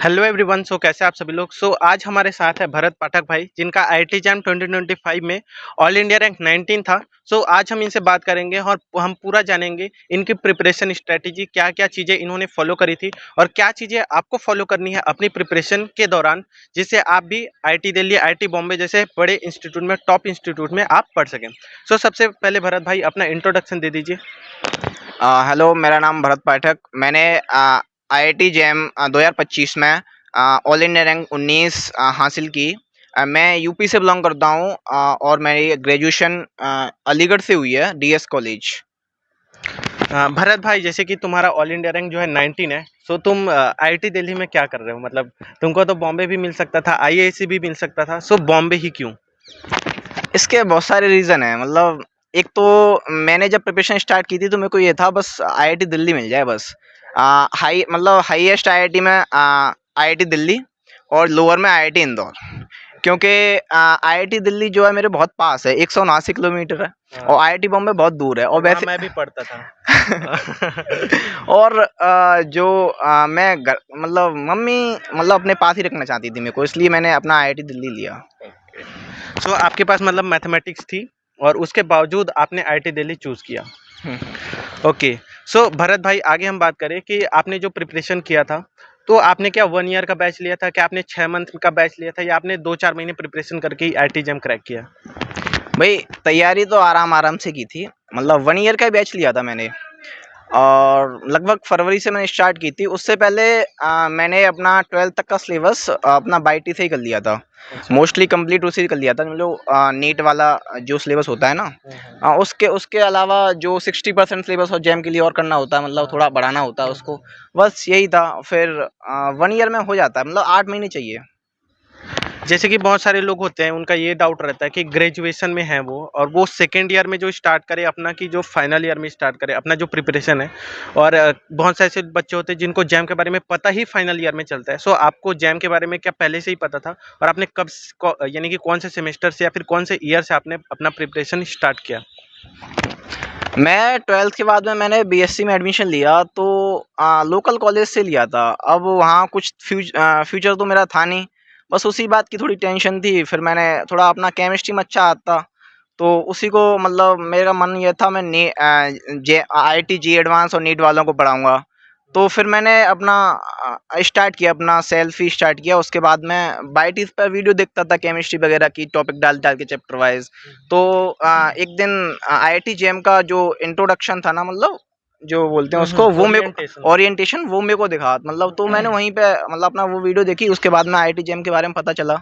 Hello everyone. कैसे आप सभी लोग। आज हमारे साथ है भरत पाठक भाई, जिनका आईआईटी जैम 2025 में ऑल इंडिया रैंक 19 था। आज हम इनसे बात करेंगे और हम पूरा जानेंगे इनकी प्रिपरेशन स्ट्रेटेजी, क्या क्या चीज़ें इन्होंने फॉलो करी थी और क्या चीज़ें आपको फॉलो करनी है अपनी प्रिपरेशन के दौरान, जिससे आप भी आईआईटी दिल्ली, आईआईटी बॉम्बे जैसे बड़े इंस्टीट्यूट में, टॉप इंस्टीट्यूट में आप पढ़ सकें। सबसे पहले भरत भाई अपना इंट्रोडक्शन दे दीजिए। हेलो, मेरा नाम भरत पाठक। मैंने आईआईटी जैम 2025 में ऑल इंडिया रैंक 19 हासिल की। मैं यूपी से बिलोंग करता हूँ और मेरी ग्रेजुएशन अलीगढ़ से हुई है, डीएस कॉलेज। भरत भाई, जैसे कि तुम्हारा ऑल इंडिया रैंक जो है 19 है, तुम आईआईटी दिल्ली में क्या कर रहे हो? मतलब तुमको तो बॉम्बे भी मिल सकता था, आईआईएससी भी मिल सकता था, बॉम्बे ही क्यों? इसके बहुत सारे रीज़न हैं। मतलब एक तो मैंने जब प्रिपरेशन स्टार्ट की थी तो मेरे को ये था बस आईआईटी दिल्ली मिल जाए बस। हाईएस्ट आईआईटी में आईआईटी दिल्ली और लोअर में आईआईटी इंदौर। क्योंकि आईआईटी दिल्ली जो है मेरे बहुत पास है, 179 किलोमीटर है, और आईआईटी बॉम्बे बहुत दूर है। और वहाँ वैसे मैं भी पढ़ता था। और मैं मतलब मम्मी मतलब अपने पास ही रखना चाहती थी मेरे को, इसलिए मैंने अपना आईआईटी दिल्ली लिया। आपके पास मतलब मैथमेटिक्स थी और उसके बावजूद आपने आईआईटी दिल्ली चूज किया। ओके। भरत भाई, आगे हम बात करें कि आपने जो प्रिपरेशन किया था, तो आपने क्या 1 ईयर का बैच लिया था, क्या आपने 6 मंथ का बैच लिया था, या आपने 2-4 महीने प्रिपरेशन करके ही आईआईटी जैम क्रैक किया? भाई तैयारी तो आराम आराम से की थी। मतलब 1 ईयर का ही बैच लिया था मैंने, और लगभग फरवरी से मैंने स्टार्ट की थी। उससे पहले मैंने अपना 12th तक का सिलेबस अपना बाईटी से ही कर लिया था। मोस्टली कंप्लीट उसी कर लिया था, मतलब नीट वाला जो सिलेबस होता है ना, उसके उसके अलावा जो 60% सिलेबस और जैम के लिए और करना होता है, मतलब थोड़ा बढ़ाना होता है उसको। बस यही था। फिर 1 ईयर में हो जाता है, मतलब 8 महीने चाहिए। जैसे कि बहुत सारे लोग होते हैं, उनका ये डाउट रहता है कि ग्रेजुएशन में है वो, और वो सेकेंड ईयर में जो स्टार्ट करे अपना, कि जो फाइनल ईयर में स्टार्ट करे अपना जो प्रिपरेशन है, और बहुत से ऐसे बच्चे होते हैं जिनको जैम के बारे में पता ही फाइनल ईयर में चलता है। आपको जैम के बारे में क्या पहले से ही पता था, और आपने यानी कि कौन से सेमेस्टर से या फिर कौन से ईयर से आपने अपना प्रिपरेशन स्टार्ट किया? मैं 12th के बाद में मैंने बीएससी में एडमिशन लिया, तो लोकल कॉलेज से लिया था। अब वहाँ कुछ फ्यूचर तो मेरा था नहीं, बस उसी बात की थोड़ी टेंशन थी। फिर मैंने थोड़ा अपना केमिस्ट्री में अच्छा आता, तो उसी को मतलब मेरा मन ये था मैं आईआईटी जी एडवांस और नीट वालों को पढ़ाऊँगा। तो फिर मैंने अपना स्टार्ट किया, अपना सेल्फ ही स्टार्ट किया। उसके बाद मैं बाईटीज पर वीडियो देखता था केमिस्ट्री वगैरह की, टॉपिक डाल डाल के चैप्टर वाइज। तो एक दिन आईआईटी जेएम का जो इंट्रोडक्शन था ना, मतलब जो बोलते हैं उसको, वो मेरे ओरिएंटेशन। को ओरिएंटेशन, वो मेरे को दिखा। मतलब तो मैंने वहीं पे मतलब अपना वो वीडियो देखी। उसके बाद में आईआईटी जेएम के बारे में पता चला,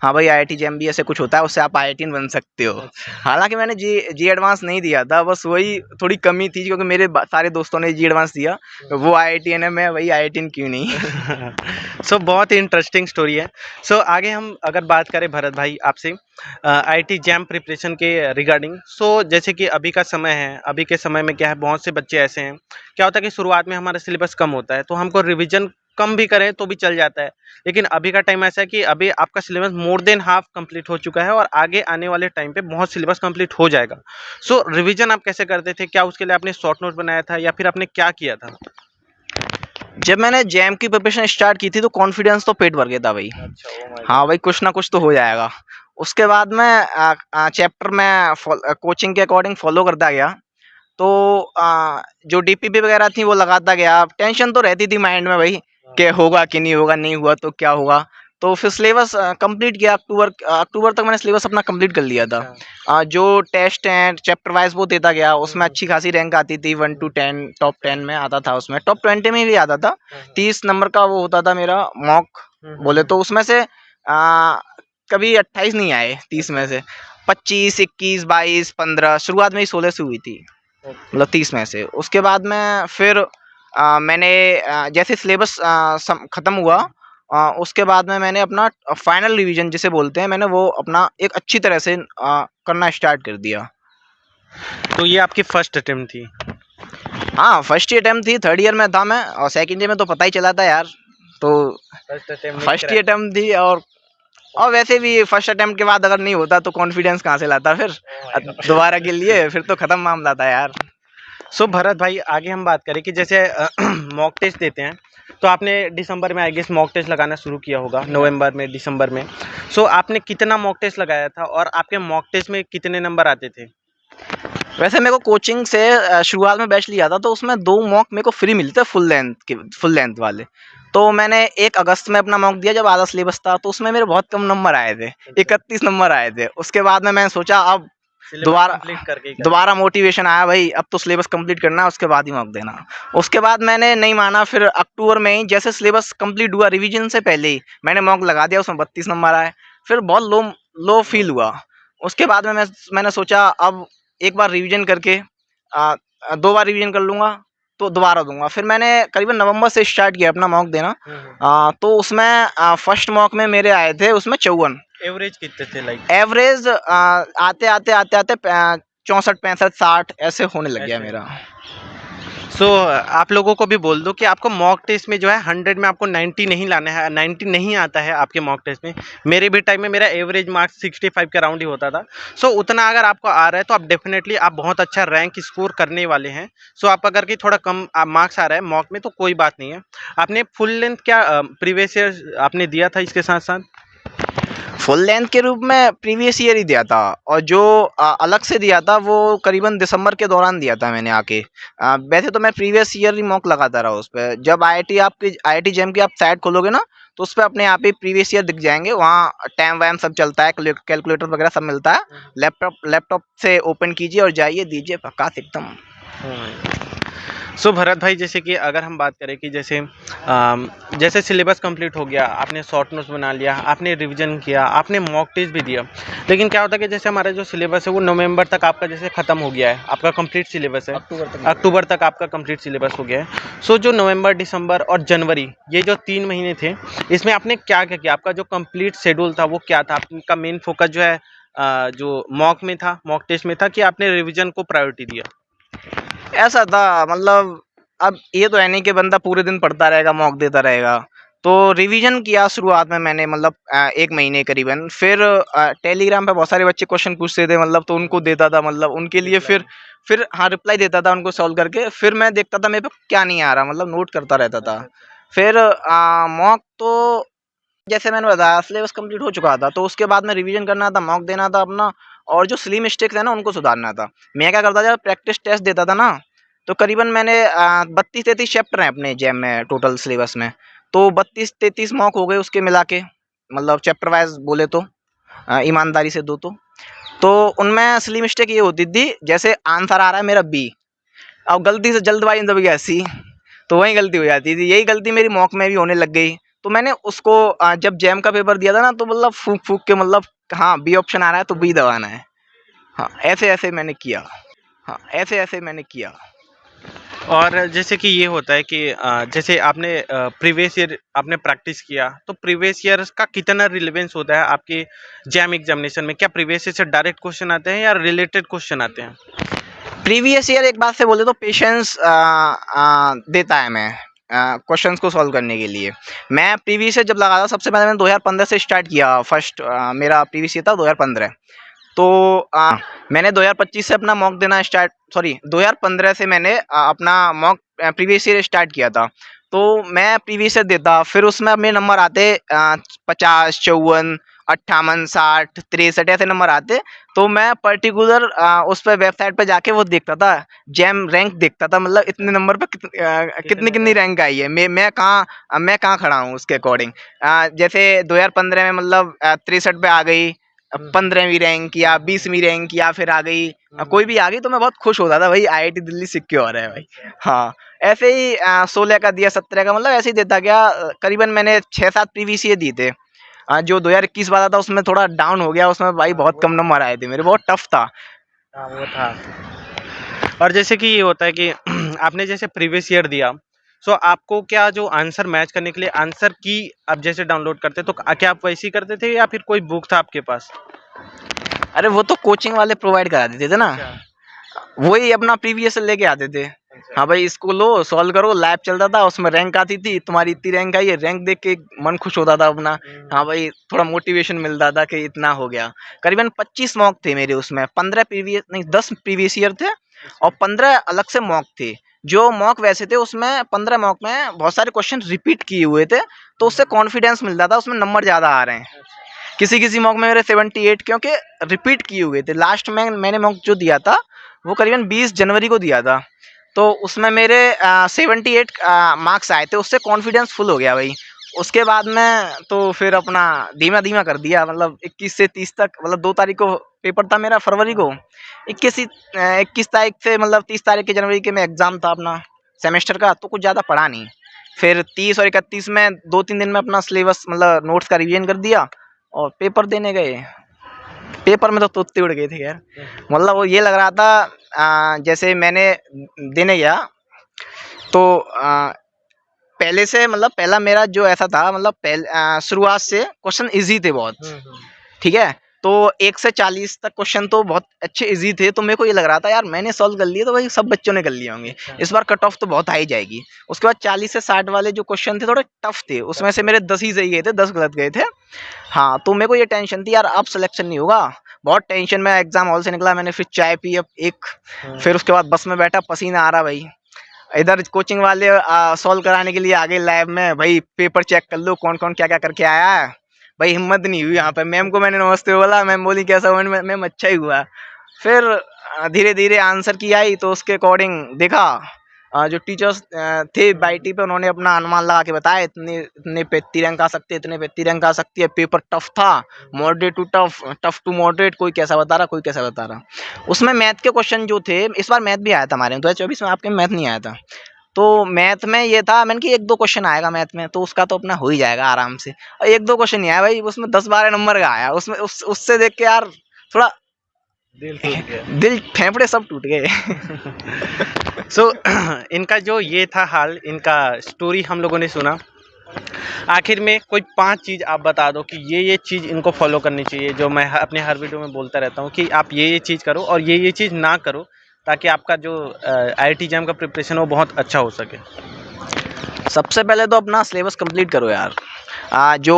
हाँ भाई आईआईटी जेएम भी ऐसे कुछ होता है, उससे आप आईआईटीएन बन सकते हो। अच्छा। हालांकि मैंने जी जी एडवांस नहीं दिया था, बस वही थोड़ी कमी थी, क्योंकि मेरे सारे दोस्तों ने जी एडवांस दिया। वो आईआईटीएन है, मैं वही आईआईटीएन क्यों नहीं। बहुत ही इंटरेस्टिंग स्टोरी है। आगे हम अगर बात करें भरत भाई आपसे आईआईटी जैम प्रिपरेशन के रिगार्डिंग, जैसे कि अभी का समय है, अभी के समय में क्या है, बहुत से बच्चे ऐसे हैं, क्या होता है कि शुरुआत में हमारा सिलेबस कम होता है तो हमको रिवीजन कम भी करें तो भी चल जाता है। लेकिन अभी का टाइम ऐसा है कि अभी आपका syllabus more than half complete हो चुका है और आगे आने वाले टाइम पे बहुत सिलेबस कंप्लीट हो जाएगा। रिवीजन आप कैसे करते थे? क्या उसके लिए आपने शॉर्ट नोट बनाया था या फिर आपने क्या किया था? जब मैंने जैम की प्रिपरेशन स्टार्ट की थी तो कॉन्फिडेंस तो पेट भर गया था भाई। अच्छा, ओ माय हाँ भाई, कुछ ना कुछ तो हो जाएगा। उसके बाद में चैप्टर में कोचिंग के अकॉर्डिंग फॉलो करता गया। तो जो डीपीपी वगैरह थी वो लगाता गया। टेंशन तो रहती थी माइंड में भाई, कि होगा कि नहीं होगा, नहीं हुआ तो क्या होगा। तो फिर सिलेबस कंप्लीट किया। अक्टूबर अक्टूबर तक मैंने सिलेबस अपना कंप्लीट कर लिया था। जो टेस्ट हैं चैप्टर वाइज वो देता गया, उसमें अच्छी खासी रैंक आती थी। 1 to 10 टॉप 10 में आता था, उसमें टॉप 20 में भी आता था। 30 नंबर का वो होता था मेरा मॉक बोले तो। उसमें से कभी 28 नहीं आए 30 में से। 25, 21, 22, 15, शुरुआत में ही 16 से हुई थी, मतलब 30 में से। उसके बाद में फिर मैंने जैसे सिलेबस ख़त्म हुआ, उसके बाद में मैंने अपना फाइनल रिवीजन जिसे बोलते हैं, मैंने वो अपना एक अच्छी तरह से करना स्टार्ट कर दिया। तो ये आपकी फर्स्ट अटेम्प्ट थी? हाँ, फर्स्ट अटेम्प्ट थी। थर्ड ईयर में था मैं, और सेकंड ईयर में तो पता ही चला था यार। तो फर्स्ट अटेम्प्ट थी। और वैसे भी फर्स्ट अटेम्प्ट के बाद अगर नहीं होता तो कॉन्फिडेंस कहाँ से लाता फिर दोबारा के लिए? फिर तो ख़त्म मामला था यार। भरत भाई, आगे हम बात करें कि जैसे मॉक टेस्ट देते हैं, तो आपने दिसंबर में आई गेस मॉक टेस्ट लगाना शुरू किया होगा, नवंबर में, दिसंबर में। सो आपने कितना मॉक टेस्ट लगाया था और आपके मॉक टेस्ट में कितने नंबर आते थे? वैसे मेरे को कोचिंग से शुरुआत में बैच लिया था, तो उसमें 2 मॉक मेरे को फ्री मिले थे फुल लेंथ वाले। तो मैंने 1 अगस्त में अपना मॉक दिया जब आधा सिलेबस था, तो उसमें मेरे बहुत कम नंबर आए थे, 31 नंबर आए थे। उसके बाद में मैंने सोचा अब सिलेबस दोबारा कंप्लीट करके ही करें। दोबारा मोटिवेशन आया, भाई अब तो सिलेबस कंप्लीट करना है, उसके बाद ही मॉक देना। उसके बाद मैंने नहीं माना, फिर अक्टूबर में ही जैसे सिलेबस कंप्लीट हुआ, रिवीजन से पहले ही मैंने मॉक लगा दिया, उसमें 32 नंबर आए। फिर बहुत लो लो फील हुआ। उसके बाद में मैंने सोचा अब एक बार रिवीजन करके 2 बार रिवीजन कर लूँगा, तो दोबारा दूँगा। फिर मैंने करीबन नवंबर से स्टार्ट किया अपना मॉक देना। तो उसमें फर्स्ट मॉक में मेरे आए थे उसमें 54। एवरेज कितने थे लाइक? एवरेज आते 64, 65, 60 ऐसे होने लग गया ऐसे? मेरा। सो आप लोगों को भी बोल दो कि आपको मॉक टेस्ट में जो है 100 में आपको 90 नहीं लाना है, 90 नहीं आता है आपके मॉक टेस्ट में। मेरे भी टाइम में मेरा एवरेज मार्क्स 65 के अराउंड ही होता था। सो उतना अगर आपको आ रहा है तो आप डेफिनेटली आप बहुत अच्छा रैंक स्कोर करने वाले हैं। सो आप अगर कि थोड़ा कम मार्क्स आ रहा है मॉक में तो कोई बात नहीं है। आपने फुल लेंथ क्या प्रीवियस ईयर आपने दिया था इसके साथ साथ? फुल लेंथ के रूप में प्रीवियस ईयर ही दिया था, और जो अलग से दिया था वो करीबन दिसंबर के दौरान दिया था मैंने आके। वैसे तो मैं प्रीवियस ईयर ही मॉक लगाता रहा उस पे। जब आईआईटी जेम की आप साइट खोलोगे ना, तो उस पे अपने आप ही प्रीवियस ईयर दिख जाएंगे, वहाँ टाइम वाइम सब चलता है, कैलकुलेटर वगैरह सब मिलता है। लैपटॉप से ओपन कीजिए और जाइए दीजिए प्रकाश एकदम। सो भरत भाई, जैसे कि अगर हम बात करें कि जैसे सिलेबस कंप्लीट हो गया, आपने शॉर्ट नोट्स बना लिया, आपने रिवीजन किया, आपने मॉक टेस्ट भी दिया, लेकिन क्या होता है कि जैसे हमारा जो सिलेबस है वो नवंबर तक आपका जैसे ख़त्म हो गया है, आपका कंप्लीट सिलेबस है, अक्टूबर तक आपका कंप्लीट सिलेबस हो गया है। सो जो नवंबर, दिसंबर और जनवरी, ये जो 3 महीने थे, इसमें आपने क्या क्या किया? आपका जो कंप्लीट शेड्यूल था वो क्या था? आपका मेन फोकस जो है जो मॉक में था, मॉक टेस्ट में था, कि आपने रिवीजन को प्रायोरिटी दिया? ऐसा था, मतलब अब ये तो है नहीं कि बंदा पूरे दिन पढ़ता रहेगा, मॉक देता रहेगा। तो रिवीजन किया शुरुआत में मैंने, मतलब 1 महीने करीबन। फिर टेलीग्राम पे बहुत सारे बच्चे क्वेश्चन पूछते थे, मतलब तो उनको देता था, मतलब उनके लिए फिर हाँ रिप्लाई देता था उनको सॉल्व करके। फिर मैं देखता था मेरे पे क्या नहीं आ रहा, मतलब नोट करता रहता था। फिर मॉक तो जैसे मैंने बताया सिलेबस कंप्लीट हो चुका था, तो उसके बाद में रिवीजन करना था, मॉक देना था अपना, और जो सिली मिस्टेक्स है ना उनको सुधारना था। मैं क्या करता था, जब प्रैक्टिस टेस्ट देता था ना, तो करीबन मैंने 32-33 चैप्टर हैं अपने जैम में टोटल सिलेबस में, तो 32-33 मॉक हो गए उसके मिला के, मतलब चैप्टर वाइज बोले तो ईमानदारी से दो तो उनमें सिली मिस्टेक ये होती थी, जैसे आंसर आ रहा है मेरा बी, अब गलती से जल्दबाजी में दब गया सी, तो वही गलती हो जाती थी। यही गलती मेरी मॉक में भी होने लग गई। तो मैंने उसको जब जैम का पेपर दिया था ना, तो मतलब फूक फूक के, मतलब हाँ बी ऑप्शन आ रहा है तो बी दबाना है। हाँ ऐसे ऐसे मैंने किया। हाँ ऐसे ऐसे मैंने किया। और जैसे कि ये होता है कि जैसे आपने प्रीवियस ईयर आपने प्रैक्टिस किया, तो प्रीवियस ईयर का कितना रिलेवेंस होता है आपके जैम एग्जामिनेशन में? क्या प्रीवियस ईयर से डायरेक्ट क्वेश्चन आते हैं या रिलेटेड क्वेश्चन आते हैं? प्रीवियस ईयर एक बात से बोले तो पेशेंस देता है मैं क्वेश्चंस को सॉल्व करने के लिए। मैं प्रीवियस ईयर जब लगा था, सबसे पहले मैंने 2015 से स्टार्ट किया। फर्स्ट मेरा प्रीवियस ईयर था 2015। तो मैंने 2025 से अपना मॉक देना स्टार्ट, सॉरी 2015 से मैंने अपना मॉक प्रीवियस ईयर स्टार्ट किया था। तो मैं प्रीवियस ईयर देता, फिर उसमें मेरे नंबर आते 50, 54, 58, 60, 63 ऐसे नंबर आते। तो मैं पर्टिकुलर उस पर वेबसाइट पर जाके वो देखता था, जैम रैंक देखता था, मतलब इतने नंबर पे कितनी कितनी रैंक आई है, मैं कहाँ खड़ा हूँ उसके अकॉर्डिंग। जैसे 2015 में मतलब 63 पे आ गई, 15वीं रैंक या 20वीं रैंक या फिर आ गई, कोई भी आ गई, तो मैं बहुत खुश होता था, भाई आईआईटी दिल्ली सिक्योर है भाई। हाँ ऐसे ही 16 का दिया, 17 का, मतलब ऐसे ही देता गया। करीबन मैंने 6-7 प्रीवियस ये दिए थे। जो 2021 वाला था उसमें थोड़ा डाउन हो गया, उसमें भाई बहुत कम नंबर आए थे मेरे, बहुत टफ था। हाँ वो था। और जैसे कि ये होता है कि आपने जैसे प्रीवियस ईयर दिया, सो आपको क्या जो आंसर मैच करने के लिए आंसर की आप जैसे डाउनलोड करते तो क्या आप वैसे ही करते थे या फिर कोई बुक था आपके पास? अरे वो तो कोचिंग वाले प्रोवाइड करा देते थे ना, वही अपना प्रीवियस लेके आते थे। हाँ भाई इसको लो सॉल्व करो, लैब चलता था, उसमें रैंक आती थी, तुम्हारी इतनी रैंक आई है, रैंक देख के मन खुश होता था अपना। हाँ भाई थोड़ा मोटिवेशन मिलता था कि इतना हो गया। करीबन 25 मॉक थे मेरे उसमें, 15 प्रीवियस नहीं 10 प्रीवियस ईयर थे और 15 अलग से मॉक थे। जो मॉक वैसे थे उसमें 15 मॉक में बहुत सारे क्वेश्चन रिपीट किए हुए थे, तो उससे कॉन्फिडेंस मिलता था, उसमें नंबर ज़्यादा आ रहे हैं। किसी किसी मॉक में मेरे 78 क्योंकि रिपीट किए हुए थे। लास्ट में मैंने मॉक जो दिया था वो करीबन 20 जनवरी को दिया था, तो उसमें मेरे 78 मार्क्स आए थे, उससे कॉन्फिडेंस फुल हो गया भाई। उसके बाद में तो फिर अपना धीमा धीमा कर दिया, मतलब 21 से 30 तक, मतलब 2 तारीख को पेपर था मेरा फरवरी को, 21 तारीख से मतलब 30 तारीख के जनवरी के में एग्ज़ाम था अपना सेमेस्टर का, तो कुछ ज़्यादा पढ़ा नहीं। फिर 30 और 31 में 2-3 दिन में अपना सिलेबस मतलब नोट्स का रिवीजन कर दिया और पेपर देने गए। पेपर में तो तोते उड़ गए थे यार, मतलब वो ये लग रहा था जैसे मैंने देने गया तो पहले से मतलब पहला मेरा जो ऐसा था, मतलब शुरुआत से क्वेश्चन इजी थे बहुत, ठीक है। तो 1 से 40 तक क्वेश्चन तो बहुत अच्छे इजी थे, तो मेरे को ये लग रहा था यार मैंने सॉल्व कर लिए तो भाई सब बच्चों ने कर लिए होंगे, इस बार कट ऑफ तो बहुत हाई जाएगी। उसके बाद 40 से 60 वाले जो क्वेश्चन थे थोड़े टफ थे, उसमें से मेरे 10 ही सही गए थे, 10 गलत गए थे। हाँ, तो मेरे को ये टेंशन थी यार अब सिलेक्शन नहीं होगा, बहुत टेंशन में एग्जाम हॉल से निकला मैंने, फिर चाय पी अब एक, फिर उसके बाद बस में बैठा, पसीना आ रहा भाई। इधर कोचिंग वाले सॉल्व कराने के लिए आगे लैब में, भाई पेपर चेक कर लो कौन कौन क्या क्या करके आया है। भाई हिम्मत नहीं हुई यहाँ पे, मैम को मैंने नमस्ते बोला, मैम बोली कैसा हुआ, मैम अच्छा ही हुआ। फिर धीरे धीरे आंसर की आई, तो उसके अकॉर्डिंग देखा जो टीचर्स थे बाईटी पे, उन्होंने अपना अनुमान लगा के बताया इतने इतने पे इतनी रैंक आ सकती है, इतने पे इतनी रैंक आ सकती है। पेपर टफ था, moderate to tough, tough to moderate, कोई कैसा बता रहा कोई कैसा बता रहा। उसमें मैथ के क्वेश्चन जो थे, इस बार मैथ भी आया था हमारे 2024 में, आपके मैथ नहीं आया था। तो मैथ में ये था, मैंने कि 1-2 क्वेश्चन आएगा मैथ में, तो उसका तो अपना हो ही जाएगा आराम से। और 1-2 क्वेश्चन नहीं आया भाई, उसमें 10-12 नंबर का आया। उसमें उससे देख के यार थोड़ा दिल टूट गया। दिल फेफड़े सब टूट गए। सो इनका जो ये था हाल, इनका स्टोरी हम लोगों ने सुना। आखिर में कोई 5 चीज़ आप बता दो कि ये चीज़ इनको फॉलो करनी चाहिए, जो मैं अपने हर वीडियो में बोलता रहता हूँ कि आप ये चीज़ करो और ये चीज़ ना करो, ताकि आपका जो IIT JAM का प्रिपरेशन हो बहुत अच्छा हो सके। सबसे पहले तो अपना सिलेबस कंप्लीट करो यार। जो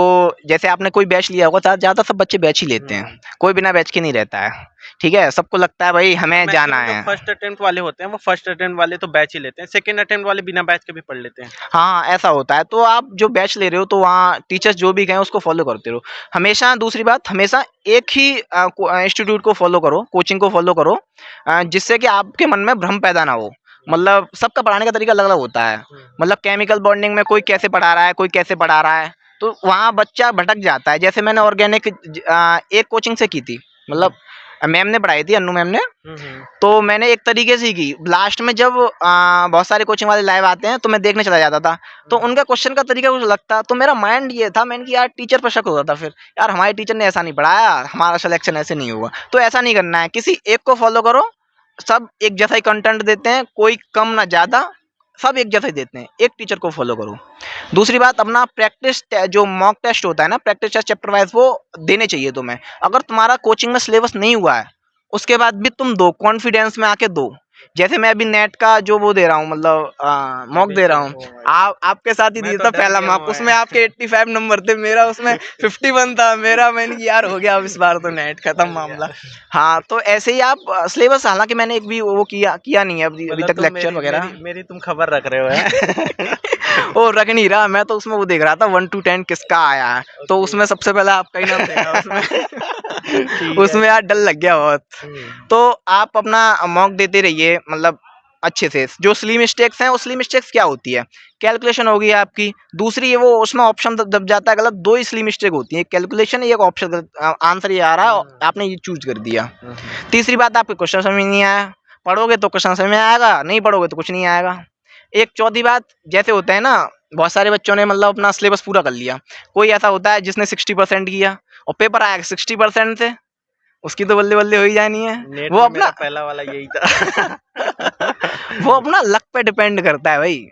जैसे आपने कोई बैच लिया होगा, ज़्यादा सब बच्चे बैच ही लेते हैं, कोई बिना बैच के नहीं रहता है, ठीक है। सबको लगता है भाई हमें जाना है। फर्स्ट अटेम्प्ट वाले होते हैं वो फर्स्ट अटेम्प्ट वाले तो बैच ही लेते हैं, सेकंड अटेम्प्ट वाले बिना बैच के भी पढ़ लेते हैं। हाँ, ऐसा होता है। तो आप जो बैच ले रहे हो तो वहाँ टीचर्स जो भी कहें उसको फॉलो करते रहो हमेशा। दूसरी बात, हमेशा एक ही इंस्टीट्यूट को फॉलो करो, कोचिंग को फॉलो करो, जिससे कि आपके मन में भ्रम पैदा ना हो। मतलब सबका पढ़ाने का तरीका अलग अलग होता है, मतलब केमिकल बॉन्डिंग में कोई कैसे पढ़ा रहा है, कोई कैसे पढ़ा रहा है, तो वहाँ बच्चा भटक जाता है। जैसे मैंने ऑर्गेनिक एक कोचिंग से की थी, मतलब मैम ने पढ़ाई थी, अन्नू मैम ने, तो मैंने एक तरीके से ही की। लास्ट में जब बहुत सारे कोचिंग वाले लाइव आते हैं तो मैं देखने चला जाता था, तो उनका क्वेश्चन का तरीका कुछ लगता, तो मेरा माइंड ये था, मैंने कि यार टीचर पर शक होता था फिर, यार हमारे टीचर ने ऐसा नहीं पढ़ाया, हमारा सिलेक्शन ऐसे नहीं हुआ। तो ऐसा नहीं करना है, किसी एक को फॉलो करो, सब एक जैसा ही कंटेंट देते हैं, कोई कम ना ज़्यादा, सब एक जैसा ही देते हैं, एक टीचर को फॉलो करो। दूसरी बात, अपना प्रैक्टिस जो मॉक टेस्ट होता है ना, प्रैक्टिस टेस्ट चैप्टर वाइज, वो देने चाहिए तुम्हें। अगर तुम्हारा कोचिंग में सिलेबस नहीं हुआ है उसके बाद भी तुम दो, कॉन्फिडेंस में आके दो। जैसे मैं अभी नेट का जो वो दे रहा हूँ, मतलब मॉक दे रहा हूँ, आपके साथ ही दिया था पहला मॉक, उसमें आपके 85 नंबर थे, मेरा उसमें 51 था मेरा। मैंने कि यार हो गया अब इस बार तो नेट खत्म मामला। हाँ, तो ऐसे ही आप सिलेबस, हालांकि मैंने एक भी वो किया नहीं है अभी तक लेक्चर वगैरह। मेरी तुम खबर रख रहे हो है? वो रख नहीं रहा, मैं तो उसमें वो देख रहा था 1 to 10 किसका आया है, तो उसमें सबसे पहले आपका ही नाम देखा उसमें। उसमें यार डर लग गया बहुत। तो आप अपना मॉक देते रहिए, मतलब अच्छे से। जो सिली मिस्टेक्स हैं, वो सिली मिस्टेक्स क्या होती है, कैलकुलेशन होगी आपकी, दूसरी ये वो उसमें ऑप्शन दब जाता है गलत, 2 ही सिली मिस्टेक होती है, एक कैलकुलेशन, एक ऑप्शन, आंसर ये आ रहा है आपने ये चूज कर दिया। तीसरी बात, आपके क्वेश्चन समझ में नहीं आया, पढ़ोगे तो क्वेश्चन समझ में आएगा, नहीं पढ़ोगे तो कुछ नहीं आएगा। एक चौथी बात, जैसे होता है ना, बहुत सारे बच्चों ने मतलब अपना सिलेबस पूरा कर लिया, कोई ऐसा होता है जिसने 60% किया और पेपर आया 60% से, उसकी तो बल्ले बल्ले हो ही जानी है। वो अपना पहला वाला यही था। वो अपना लक पे डिपेंड करता है भाई।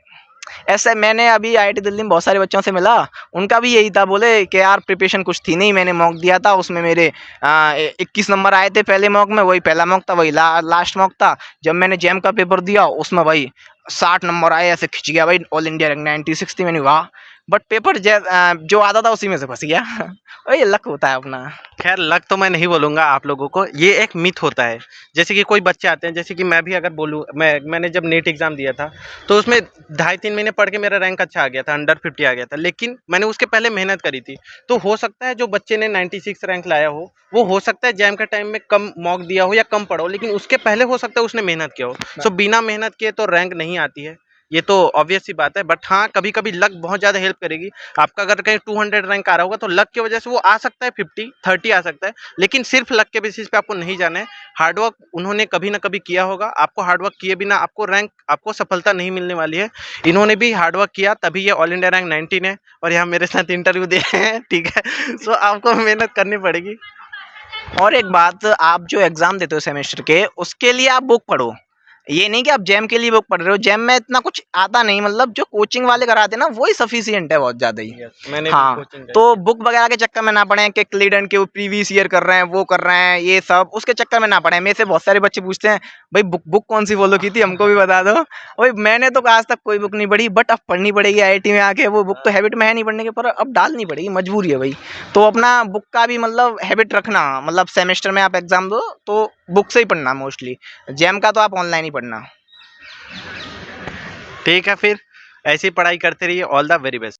ऐसे मैंने अभी IIT दिल्ली में बहुत सारे बच्चों से मिला, उनका भी यही था, बोले कि यार प्रिपरेशन कुछ थी नहीं, मैंने मॉक दिया था, उसमें मेरे 21 नंबर आए थे पहले मॉक में, वही पहला मॉक था, वही लास्ट मॉक था। जब मैंने जैम का पेपर दिया उसमें भाई 60 नंबर आए, ऐसे खिंच गया भाई, ऑल इंडिया रैंक 96 थी। मैंने वाह, बट पेपर जो आता था उसी में से फंस गया। और ये लक होता है अपना। खैर लक तो मैं नहीं बोलूँगा आप लोगों को, ये एक मिथ होता है। जैसे कि कोई बच्चे आते हैं, जैसे कि मैं भी अगर बोलूँ, मैंने जब नीट एग्ज़ाम दिया था, तो उसमें ढाई 3 महीने पढ़ के मेरा रैंक अच्छा आ गया था, अंडर 50 आ गया था। लेकिन मैंने उसके पहले मेहनत करी थी। तो हो सकता है जो बच्चे ने 96 रैंक लाया वो हो सकता है जैम के टाइम में कम मॉक दिया हो या कम पढ़ा हो, लेकिन उसके पहले हो सकता है उसने मेहनत किया हो। सो बिना मेहनत किए तो रैंक नहीं आती है, ये तो ऑब्वियस सी बात है। बट हाँ, कभी-कभी लक बहुत ज़्यादा हेल्प करेगी। आपका अगर कहीं 200 रैंक आ रहा होगा तो लक की वजह से वो आ सकता है 50, 30 आ सकता है, लेकिन सिर्फ लक के बेसिस पे आपको नहीं जाना है। हार्ड वर्क उन्होंने कभी ना कभी किया होगा, आपको हार्ड वर्क किए बिना आपको सफलता नहीं मिलने वाली है। इन्होंने भी हार्ड वर्क किया तभी ये ऑल इंडिया रैंक 19 है और यहाँ मेरे साथ इंटरव्यू दे रहे हैं, ठीक है। सो आपको मेहनत करनी पड़ेगी। और एक बात, आप जो एग्जाम देते हो सेमेस्टर के, उसके लिए आप बुक पढ़ो। ये नहीं कि आप जैम के लिए बुक पढ़ रहे हो। जैम में इतना कुछ आता नहीं, मतलब जो कोचिंग वाले कराते हैं ना वही सफिशिएंट है, बहुत ज्यादा ही। मैंने भी हाँ, कोचिंग तो बुक वगैरह के चक्कर में ना पड़े कि क्लीडेंट के वो प्रीवियस ईयर कर रहे हैं, वो कर रहे हैं, ये सब उसके चक्कर में ना पड़े। मेरे से बहुत सारे बच्चे पूछते हैं, भाई बुक बुक कौन सी फॉलो की थी, हमको भी बता दो। भाई मैंने तो आज तक कोई बुक नहीं पढ़ी, बट अब पढ़नी पड़ेगी आईआईटी में आके। वो बुक तो हैबिट में है नहीं पढ़ने के, पर अब डालनी पड़ेगी, मजबूरी है भाई। तो अपना बुक का भी मतलब हैबिट रखना, मतलब सेमेस्टर में आप एग्जाम दो तो बुक से ही पढ़ना मोस्टली। जैम का तो आप ऑनलाइन ही पढ़ना। ठीक है, फिर ऐसी पढ़ाई करते रहिए। All the very best.